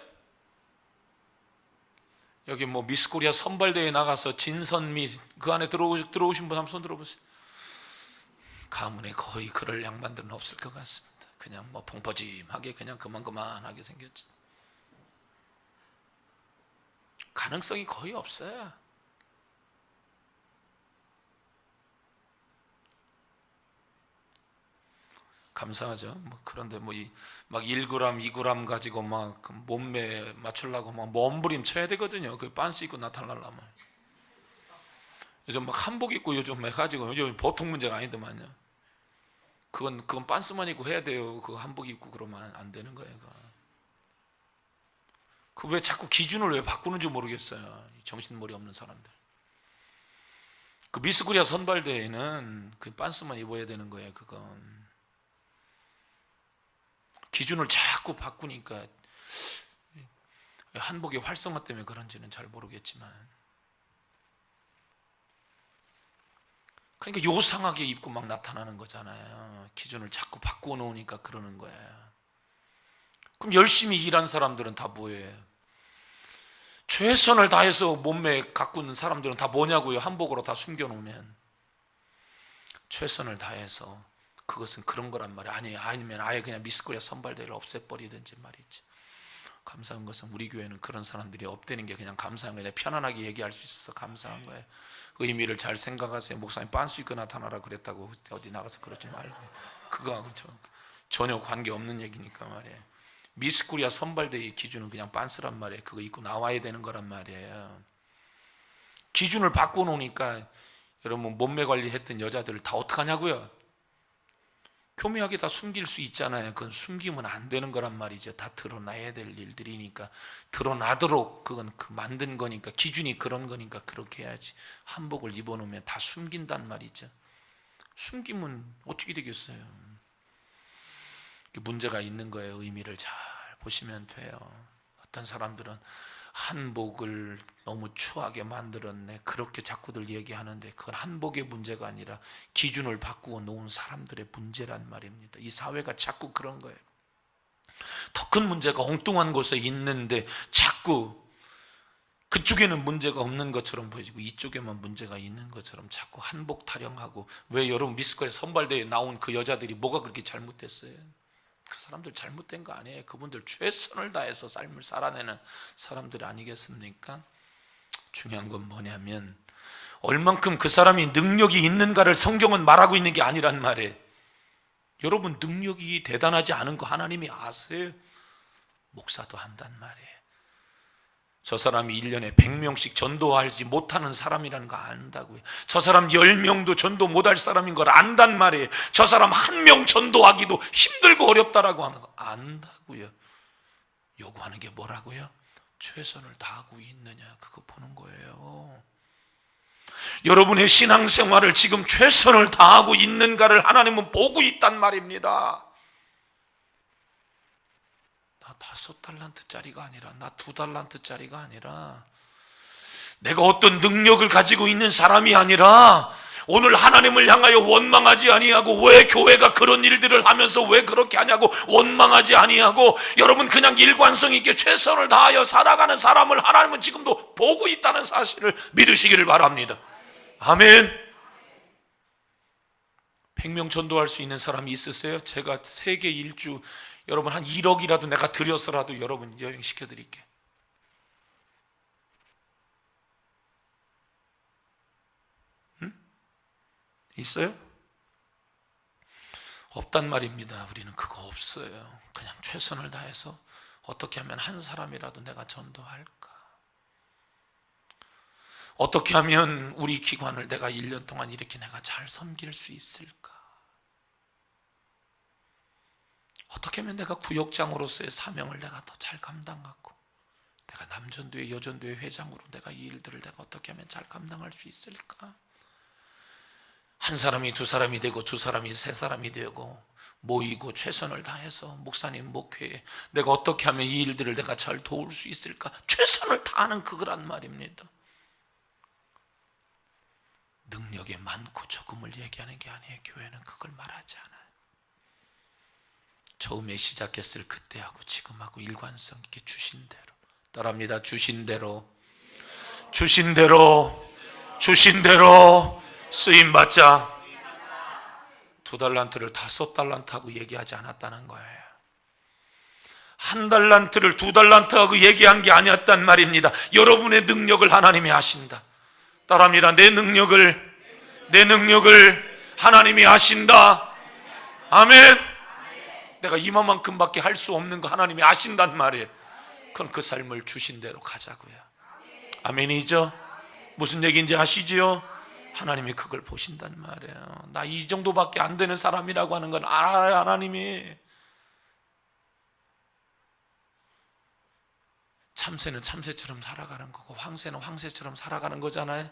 여기 뭐 미스 코리아 선발대회에 나가서 진선미 그 안에 들어오신 분 한번 손 들어보세요. 가문에 거의 그럴 양반들은 없을 것 같습니다. 그냥 뭐 펑퍼짐하게 그냥 그만하게 생겼지. 가능성이 거의 없어요. 감사하죠. 그런데 막 1g, 2g 가지고 막 몸매 맞추려고 막 몸부림 쳐야 되거든요. 그 빤스 입고 나타나려면. 요즘 막 한복 입고 요즘 해가지고 요즘 보통 문제가 아니더만요. 그건 빤스만 입고 해야 돼요. 그 한복 입고 그러면 안 되는 거예요. 그 왜 자꾸 기준을 왜 바꾸는지 모르겠어요. 정신머리 없는 사람들. 그 미스 코리아 선발대회는 그 빤스만 입어야 되는 거예요. 그건. 기준을 자꾸 바꾸니까 한복의 활성화 때문에 그런지는 잘 모르겠지만, 그러니까 요상하게 입고 막 나타나는 거잖아요. 기준을 자꾸 바꾸어 놓으니까 그러는 거예요. 그럼 열심히 일한 사람들은 다 뭐예요? 최선을 다해서 몸매 가꾸는 사람들은 다 뭐냐고요? 한복으로 다 숨겨놓으면. 최선을 다해서 그것은 그런 거란 말이에요. 아니면 아예 그냥 미스코리아 선발대회를 없애버리든지 말이지. 감사한 것은 우리 교회는 그런 사람들이 없다는 게 그냥 감사한 거예요. 편안하게 얘기할 수 있어서 감사한 거예요. 의미를 잘 생각하세요. 목사님 빤스 입고 나타나라 그랬다고 어디 나가서 그러지 말고. 그거하고 전혀 관계없는 얘기니까 말이에요. 미스코리아 선발대회 기준은 그냥 빤스란 말이에요. 그거 입고 나와야 되는 거란 말이에요. 기준을 바꿔놓으니까 여러분 몸매 관리했던 여자들을 다 어떡하냐고요? 교묘하게 다 숨길 수 있잖아요. 그건 숨기면 안 되는 거란 말이죠. 다 드러나야 될 일들이니까, 드러나도록 그건 만든 거니까, 기준이 그런 거니까 그렇게 해야지. 한복을 입어놓으면 다 숨긴단 말이죠. 숨기면 어떻게 되겠어요? 문제가 있는 거예요. 의미를 잘 보시면 돼요. 어떤 사람들은 한복을 너무 추하게 만들었네, 그렇게 자꾸들 얘기하는데 그건 한복의 문제가 아니라 기준을 바꾸어 놓은 사람들의 문제란 말입니다. 이 사회가 자꾸 그런 거예요. 더 큰 문제가 엉뚱한 곳에 있는데 자꾸 그쪽에는 문제가 없는 것처럼 보여지고 이쪽에만 문제가 있는 것처럼 자꾸 한복 타령하고. 왜 여러분 미스코리아 선발대회에 나온 그 여자들이 뭐가 그렇게 잘못됐어요? 그 사람들 잘못된 거 아니에요. 그분들 최선을 다해서 삶을 살아내는 사람들 아니겠습니까? 중요한 건 뭐냐면 얼만큼 그 사람이 능력이 있는가를 성경은 말하고 있는 게 아니란 말이에요. 여러분 능력이 대단하지 않은 거 하나님이 아세요. 목사도 한단 말이에요. 저 사람이 1년에 100명씩 전도하지 못하는 사람이라는 거 안다고요. 저 사람 10명도 전도 못할 사람인 걸 안단 말이에요. 저 사람 1명 전도하기도 힘들고 어렵다라고 하는 거 안다고요. 요구하는 게 뭐라고요? 최선을 다하고 있느냐, 그거 보는 거예요. 여러분의 신앙생활을 지금 최선을 다하고 있는가를 하나님은 보고 있단 말입니다. 나 5달란트짜리가 아니라, 나 2달란트짜리가 아니라, 내가 어떤 능력을 가지고 있는 사람이 아니라 오늘 하나님을 향하여 원망하지 아니하고, 왜 교회가 그런 일들을 하면서 왜 그렇게 하냐고 원망하지 아니하고, 여러분 그냥 일관성 있게 최선을 다하여 살아가는 사람을 하나님은 지금도 보고 있다는 사실을 믿으시기를 바랍니다. 아멘. 100명 전도할 수 있는 사람이 있으세요? 제가 세계 일주 여러분 한 1억이라도 내가 들여서라도 여러분 여행시켜 드릴게. 응? 있어요? 없단 말입니다. 우리는 그거 없어요. 그냥 최선을 다해서 어떻게 하면 한 사람이라도 내가 전도할까? 어떻게 하면 우리 기관을 내가 1년 동안 이렇게 내가 잘 섬길 수 있을까? 어떻게 하면 내가 구역장으로서의 사명을 내가 더 잘 감당하고, 내가 남전도회 여전도회 회장으로 내가 이 일들을 내가 어떻게 하면 잘 감당할 수 있을까? 한 사람이 2사람이 되고 2사람이 3사람이 되고 모이고 최선을 다해서 목사님 목회에 내가 어떻게 하면 이 일들을 내가 잘 도울 수 있을까? 최선을 다하는 그거란 말입니다. 능력이 많고 적음을 얘기하는 게 아니에요. 교회는 그걸 말하지 않아요. 처음에 시작했을 그때하고 지금하고 일관성 있게 주신 대로, 따라합니다. 주신 대로, 주신 대로, 주신 대로 쓰임받자. 2달란트를 5달란트하고 얘기하지 않았다는 거예요. 1달란트를 2달란트하고 얘기한 게 아니었단 말입니다. 여러분의 능력을 하나님이 아신다. 따라합니다. 내 능력을 하나님이 아신다. 아멘. 내가 이만큼밖에 할 수 없는 거 하나님이 아신단 말이에요. 그럼 그 삶을 주신 대로 가자고요. 아멘이죠? 무슨 얘기인지 아시지요? 하나님이 그걸 보신단 말이에요. 나 이 정도밖에 안 되는 사람이라고 하는 건 알아요. 하나님이. 참새는 참새처럼 살아가는 거고 황새는 황새처럼 살아가는 거잖아요.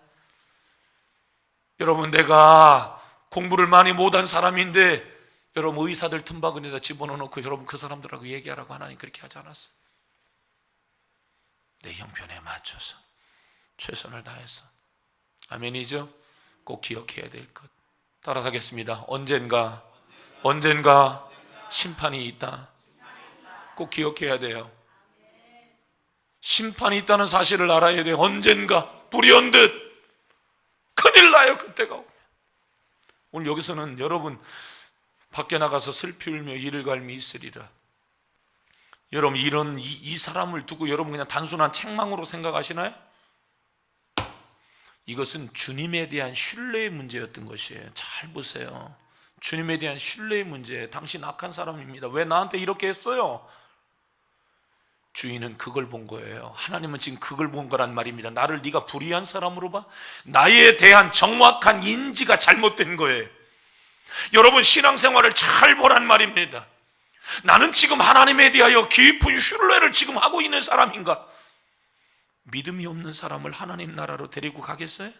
여러분 내가 공부를 많이 못한 사람인데 여러분 의사들 틈바구니에다 집어넣어놓고 여러분 그 사람들하고 얘기하라고 하나님 그렇게 하지 않았어요. 내 형편에 맞춰서 최선을 다해서. 아멘이죠? 꼭 기억해야 될 것. 따라가겠습니다. 언젠가 심판이 있다. 꼭 기억해야 돼요. 심판이 있다는 사실을 알아야 돼요. 언젠가 불현듯 큰일 나요. 그때가 오면. 오늘 여기서는 여러분 밖에 나가서 슬피 울며 이를 갈미 있으리라. 여러분 이런 이 사람을 두고 여러분 그냥 단순한 책망으로 생각하시나요? 이것은 주님에 대한 신뢰의 문제였던 것이에요. 잘 보세요. 주님에 대한 신뢰의 문제. 당신 악한 사람입니다. 왜 나한테 이렇게 했어요? 주인은 그걸 본 거예요. 하나님은 지금 그걸 본 거란 말입니다. 나를 네가 불의한 사람으로 봐? 나에 대한 정확한 인지가 잘못된 거예요. 여러분, 신앙생활을 잘 보란 말입니다. 나는 지금 하나님에 대하여 깊은 신뢰를 지금 하고 있는 사람인가? 믿음이 없는 사람을 하나님 나라로 데리고 가겠어요?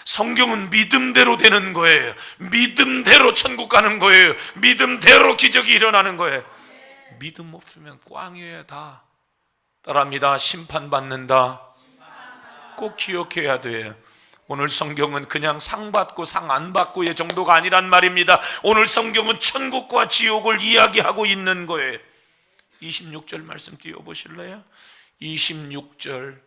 성경은 믿음대로 되는 거예요. 믿음대로 천국 가는 거예요. 믿음대로 기적이 일어나는 거예요. 믿음 없으면 꽝이에요. 다 따라합니다. 심판받는다. 꼭 기억해야 돼요. 오늘 성경은 그냥 상 받고 상 안 받고의 정도가 아니란 말입니다. 오늘 성경은 천국과 지옥을 이야기하고 있는 거예요. 26절 말씀 띄워보실래요? 26절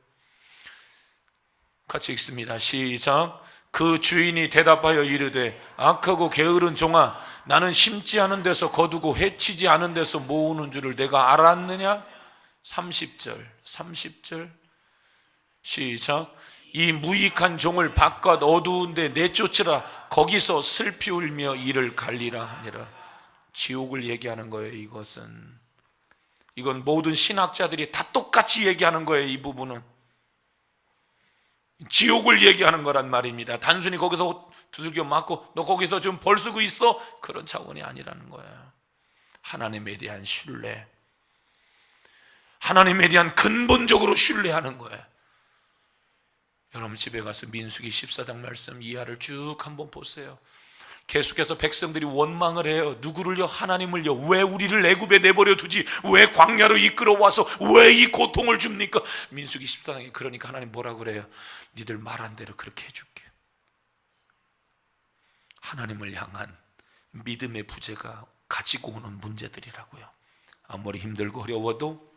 같이 읽습니다. 시작. 그 주인이 대답하여 이르되 악하고 게으른 종아, 나는 심지 않은 데서 거두고 해치지 않은 데서 모으는 줄을 내가 알았느냐? 30절 시작. 이 무익한 종을 바깥 어두운 데 내쫓으라. 거기서 슬피 울며 이를 갈리라 하니라. 지옥을 얘기하는 거예요. 이건 모든 신학자들이 다 똑같이 얘기하는 거예요. 이 부분은 지옥을 얘기하는 거란 말입니다. 단순히 거기서 두들겨 맞고 너 거기서 지금 벌 쓰고 있어? 그런 차원이 아니라는 거예요. 하나님에 대한 신뢰, 하나님에 대한 근본적으로 신뢰하는 거예요. 여러분 집에 가서 민수기 14장 말씀 이하를 쭉 한번 보세요. 계속해서 백성들이 원망을 해요. 누구를요? 하나님을요. 왜 우리를 애굽에 내버려 두지? 왜 광야로 이끌어와서 왜 이 고통을 줍니까? 민수기 14장에 그러니까 하나님 뭐라고 그래요? 니들 말한 대로 그렇게 해줄게. 하나님을 향한 믿음의 부재가 가지고 오는 문제들이라고요. 아무리 힘들고 어려워도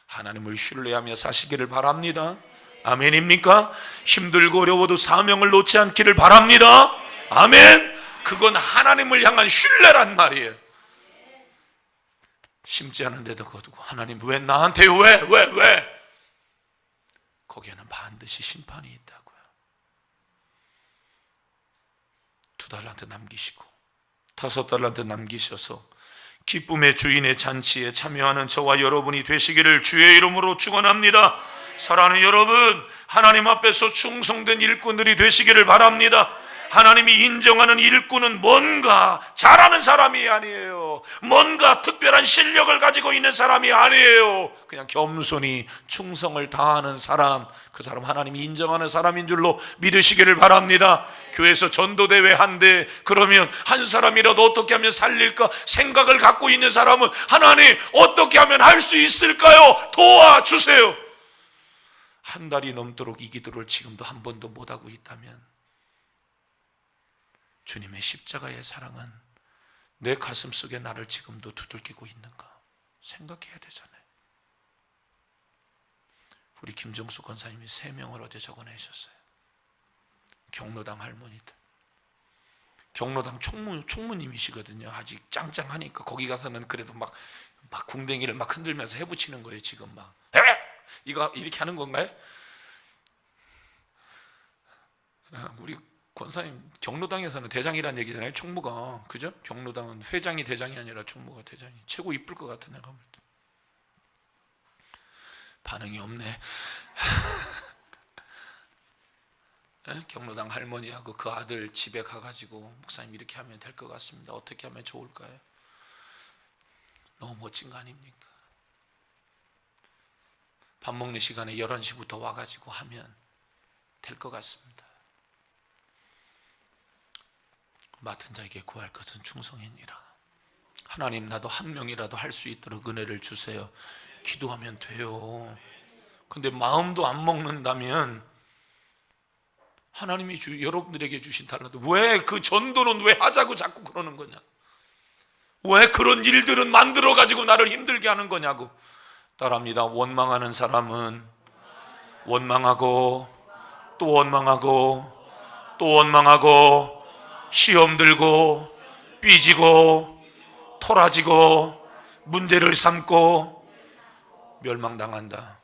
하나님을 신뢰하며 사시기를 바랍니다. 아멘입니까? 힘들고 어려워도 사명을 놓지 않기를 바랍니다. 아멘. 그건 하나님을 향한 신뢰란 말이에요. 심지 않은데도 거두고 하나님 왜 나한테 왜? 거기에는 반드시 심판이 있다고요. 2달란트 남기시고 5달란트 남기셔서 기쁨의 주인의 잔치에 참여하는 저와 여러분이 되시기를 주의 이름으로 축원합니다. 사랑하는 여러분, 하나님 앞에서 충성된 일꾼들이 되시기를 바랍니다. 하나님이 인정하는 일꾼은 뭔가 잘하는 사람이 아니에요. 뭔가 특별한 실력을 가지고 있는 사람이 아니에요. 그냥 겸손히 충성을 다하는 사람, 그 사람 하나님이 인정하는 사람인 줄로 믿으시기를 바랍니다. 교회에서 전도대회 한대 그러면 한 사람이라도 어떻게 하면 살릴까 생각을 갖고 있는 사람은 하나님 어떻게 하면 할 수 있을까요? 도와주세요. 한 달이 넘도록 이 기도를 지금도 한 번도 못하고 있다면 주님의 십자가의 사랑은 내 가슴 속에 나를 지금도 두들기고 있는가 생각해야 되잖아요. 우리 김정수 권사님이 3명을 어제 적어내셨어요. 경로당 할머니들. 경로당 총무님이시거든요. 아직 짱짱하니까 거기 가서는 그래도 막 궁뎅이를 막 흔들면서 해붙이는 거예요. 지금 막 이거 이렇게 하는 건가요? 우리 권사님 경로당에서는 대장이라는 얘기잖아요. 총무가, 그죠? 경로당은 회장이 대장이 아니라 총무가 대장이. 최고 이쁠 것 같은 내가 볼 때. 반응이 없네. 경로당 할머니하고 그 아들 집에 가가지고 목사님 이렇게 하면 될 것 같습니다. 어떻게 하면 좋을까요? 너무 멋진 거 아닙니까? 밥 먹는 시간에 11시부터 와가지고 하면 될 것 같습니다. 맡은 자에게 구할 것은 충성이니라. 하나님 나도 한 명이라도 할 수 있도록 은혜를 주세요. 기도하면 돼요. 근데 마음도 안 먹는다면 하나님이 여러분들에게 주신 달란트, 왜 그 전도는 왜 하자고 자꾸 그러는 거냐? 왜 그런 일들은 만들어 가지고 나를 힘들게 하는 거냐고. 따라합니다. 원망하는 사람은 원망하고 또 원망하고 또 원망하고 시험 들고 삐지고 토라지고 문제를 삼고 멸망당한다.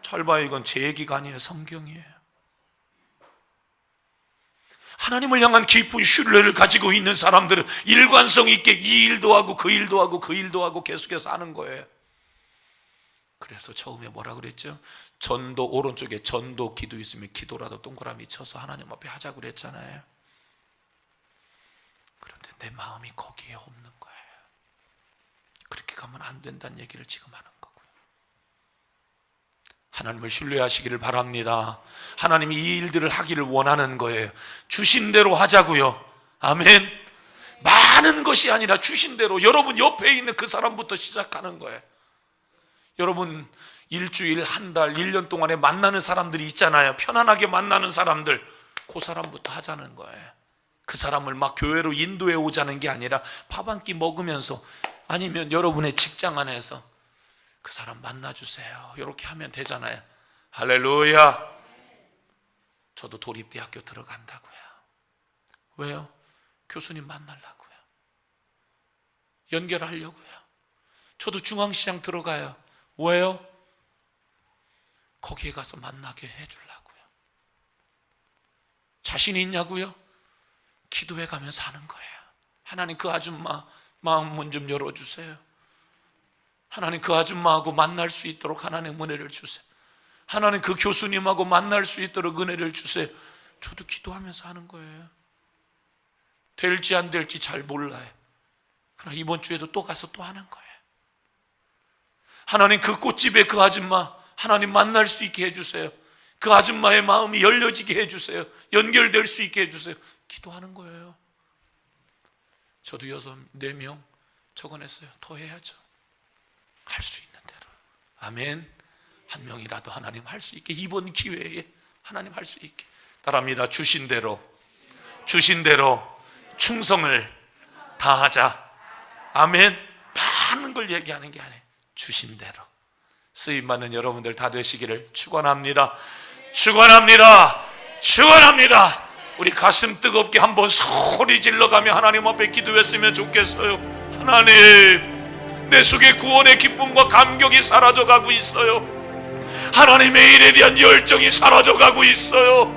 잘 봐요. 이건 제 얘기가 아니에요. 성경이에요. 하나님을 향한 깊은 신뢰를 가지고 있는 사람들은 일관성 있게 이 일도 하고 그 일도 하고 그 일도 하고 계속해서 하는 거예요. 그래서 처음에 뭐라 그랬죠? 전도, 오른쪽에 전도 기도 있으면 기도라도 동그라미 쳐서 하나님 앞에 하자고 그랬잖아요. 그런데 내 마음이 거기에 없는 거예요. 그렇게 가면 안 된다는 얘기를 지금 하는 거고요. 하나님을 신뢰하시기를 바랍니다. 하나님이 이 일들을 하기를 원하는 거예요. 주신 대로 하자고요. 아멘. 많은 것이 아니라 주신 대로 여러분 옆에 있는 그 사람부터 시작하는 거예요. 여러분 일주일, 한 달, 1년 동안에 만나는 사람들이 있잖아요. 편안하게 만나는 사람들, 그 사람부터 하자는 거예요. 그 사람을 막 교회로 인도해 오자는 게 아니라 밥 한 끼 먹으면서, 아니면 여러분의 직장 안에서 그 사람 만나주세요, 이렇게 하면 되잖아요. 할렐루야. 저도 도립대학교 들어간다고요. 왜요? 교수님 만나려고요. 연결하려고요. 저도 중앙시장 들어가요. 왜요? 거기에 가서 만나게 해주려고요. 자신이 있냐고요? 기도해 가면서 하는 거예요. 하나님 그 아줌마 마음 문 좀 열어주세요. 하나님 그 아줌마하고 만날 수 있도록 하나님 은혜를 주세요. 하나님 그 교수님하고 만날 수 있도록 은혜를 주세요. 저도 기도하면서 하는 거예요. 될지 안 될지 잘 몰라요. 그러나 이번 주에도 또 가서 또 하는 거예요. 하나님 그 꽃집에 그 아줌마 하나님 만날 수 있게 해주세요. 그 아줌마의 마음이 열려지게 해주세요. 연결될 수 있게 해주세요. 기도하는 거예요. 저도 4명 적어냈어요. 더 해야죠. 할 수 있는 대로. 아멘. 한 명이라도 하나님 할 수 있게, 이번 기회에 하나님 할 수 있게. 따라합니다. 주신 대로 충성을 다하자. 아멘. 많은 걸 얘기하는 게 아니에요. 주신 대로 쓰임받는 여러분들 다 되시기를 축원합니다. 축원합니다. 축원합니다. 우리 가슴 뜨겁게 한번 소리 질러가며 하나님 앞에 기도했으면 좋겠어요. 하나님, 내 속에 구원의 기쁨과 감격이 사라져가고 있어요. 하나님의 일에 대한 열정이 사라져가고 있어요.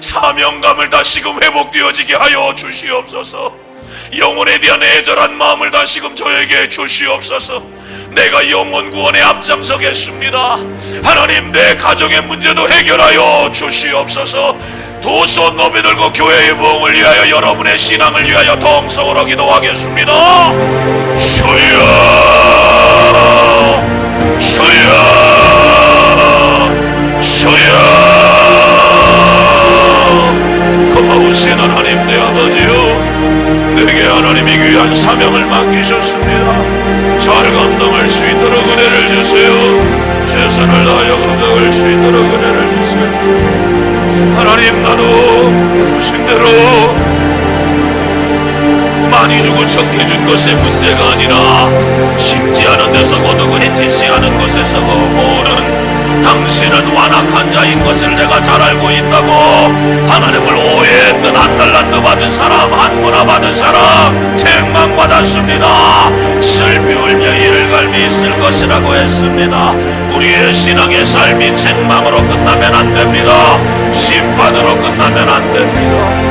사명감을 다시금 회복되어지게 하여 주시옵소서. 영혼에 대한 애절한 마음을 다시금 저에게 주시옵소서. 내가 영혼 구원에 앞장서겠습니다. 하나님, 내 가정의 문제도 해결하여 주시옵소서. 두 손 높이 들고 교회의 부흥을 위하여, 여러분의 신앙을 위하여 동성으로 기도하겠습니다. 주여, 주여, 주여. 고마우신 하나님 내 아버지요, 내게 하나님이 귀한 사명을 맡기셨습니다. 잘 감당할 수 있도록 은혜를 주세요. 최선을 다하여 감당할 수 있도록 은혜를 주세요. 하나님, 나도 주신 대로 많이 주고 적게 준 것의 문제가 아니라 심지 않은 데서 거두고 해치지 않은 것에서 모든 당신은 완악한 자인 것을 내가 잘 알고 있다고. 하나님을 오해했던 한 달란트 받은 사람, 한 문화 받은 사람 책망받았습니다. 슬피 울며 이를 갈미 있을 것이라고 했습니다. 우리의 신앙의 삶이 책망으로 끝나면 안 됩니다. 심판으로 끝나면 안 됩니다.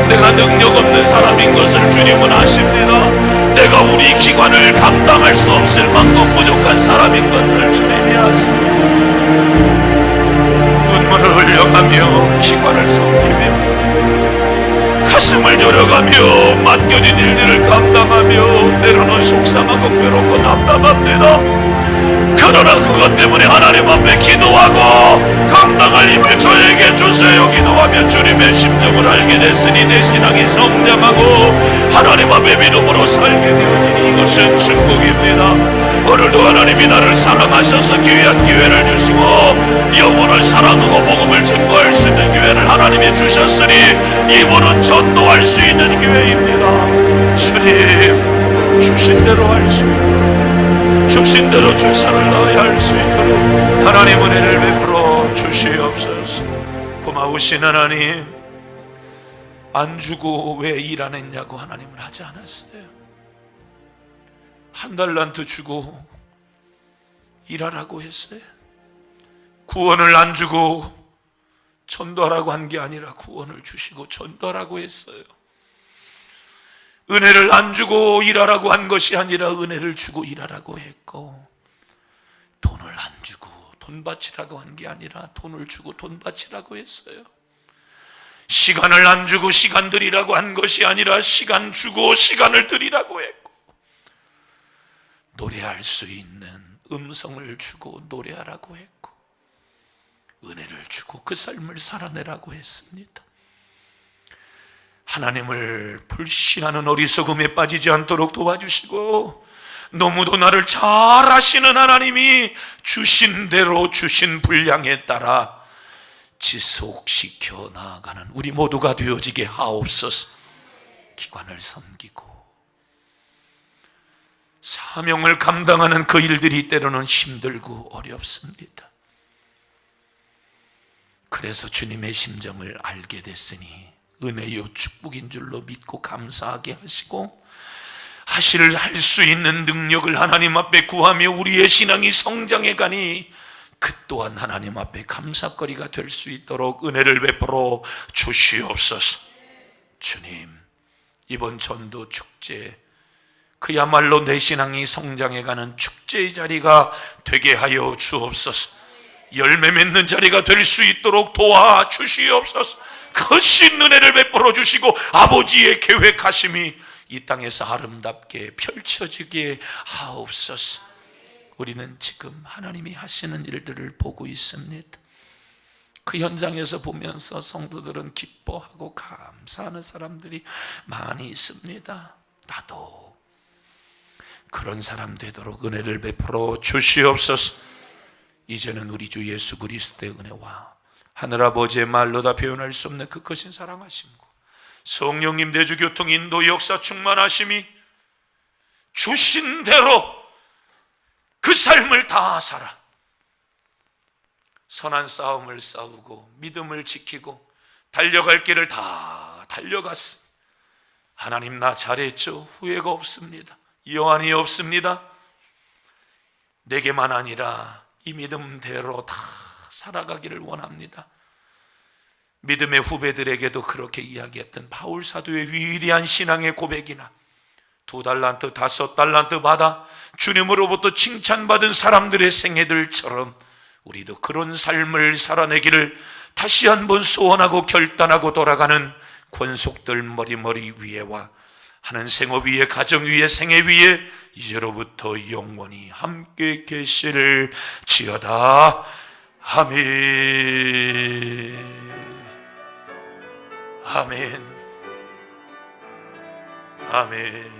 내가 능력 없는 사람인 것을 주님은 아십니다. 내가 우리 기관을 감당할 수 없을 만큼 부족한 사람인 것을 주님이 아십니다. 눈물을 흘려가며 기관을 섬기며 가슴을 졸여가며 맡겨진 일들을 감당하며 때로는 속상하고 괴롭고 답답합니다. 그러나 그것 때문에 하나님 앞에 기도하고 감당할 힘을 저에게 주세요. 기도하며 주님의 심정을 알게 됐으니 내 신앙이 성장하고 하나님 앞에 믿음으로 살게 되어지니 이것은 축복입니다. 오늘도 하나님이 나를 사랑하셔서 귀한 기회를 주시고 영혼을 사랑하고 복음을 증거할 수 있는 기회를 하나님이 주셨으니 이분은 전도할 수 있는 기회입니다. 주님, 주신 대로 할 수 있도록, 주신 대로 최선을 다하여 할 수 있도록 하나님 은혜를 베풀어 주시옵소서. 고마우신 하나님, 안 주고 왜 일 안 했냐고 하나님은 하지 않았어요. 한 달란트 주고 일하라고 했어요. 구원을 안 주고 전도하라고 한 게 아니라 구원을 주시고 전도하라고 했어요. 은혜를 안 주고 일하라고 한 것이 아니라 은혜를 주고 일하라고 했고, 돈을 안 주고 돈 바치라고 한 게 아니라 돈을 주고 돈 바치라고 했어요. 시간을 안 주고 시간 드리라고 한 것이 아니라 시간 주고 시간을 드리라고 했고, 노래할 수 있는 음성을 주고 노래하라고 했고, 은혜를 주고 그 삶을 살아내라고 했습니다. 하나님을 불신하는 어리석음에 빠지지 않도록 도와주시고, 너무도 나를 잘 아시는 하나님이 주신 대로 주신 분량에 따라 지속시켜 나아가는 우리 모두가 되어지게 하옵소서. 기관을 섬기고 사명을 감당하는 그 일들이 때로는 힘들고 어렵습니다. 그래서 주님의 심정을 알게 됐으니 은혜요 축복인 줄로 믿고 감사하게 하시고, 할 수 있는 능력을 하나님 앞에 구하며 우리의 신앙이 성장해 가니 그 또한 하나님 앞에 감사거리가 될 수 있도록 은혜를 베풀어 주시옵소서. 주님, 이번 전도 축제, 그야말로 내 신앙이 성장해 가는 축제의 자리가 되게 하여 주옵소서. 열매 맺는 자리가 될 수 있도록 도와주시옵소서. 크신 은혜를 베풀어 주시고 아버지의 계획하심이 이 땅에서 아름답게 펼쳐지게 하옵소서. 우리는 지금 하나님이 하시는 일들을 보고 있습니다. 그 현장에서 보면서 성도들은 기뻐하고 감사하는 사람들이 많이 있습니다. 나도 그런 사람 되도록 은혜를 베풀어 주시옵소서. 이제는 우리 주 예수 그리스도의 은혜와 하늘아버지의 말로 다 표현할 수 없는 그 크신 사랑하심과 성령님 내주 교통 인도 역사 충만하심이 주신 대로 그 삶을 다 살아 선한 싸움을 싸우고 믿음을 지키고 달려갈 길을 다 달려갔어. 하나님, 나 잘했죠? 후회가 없습니다. 여한이 없습니다. 내게만 아니라 이 믿음대로 다 살아가기를 원합니다. 믿음의 후배들에게도 그렇게 이야기했던 바울 사도의 위대한 신앙의 고백이나 2달란트, 5달란트 받아 주님으로부터 칭찬받은 사람들의 생애들처럼 우리도 그런 삶을 살아내기를 다시 한번 소원하고 결단하고 돌아가는 권속들 머리 위에와 하는 생업 위에, 가정 위에, 생애 위에 이제로부터 영원히 함께 계실지어다. 아멘. 아멘. 아멘.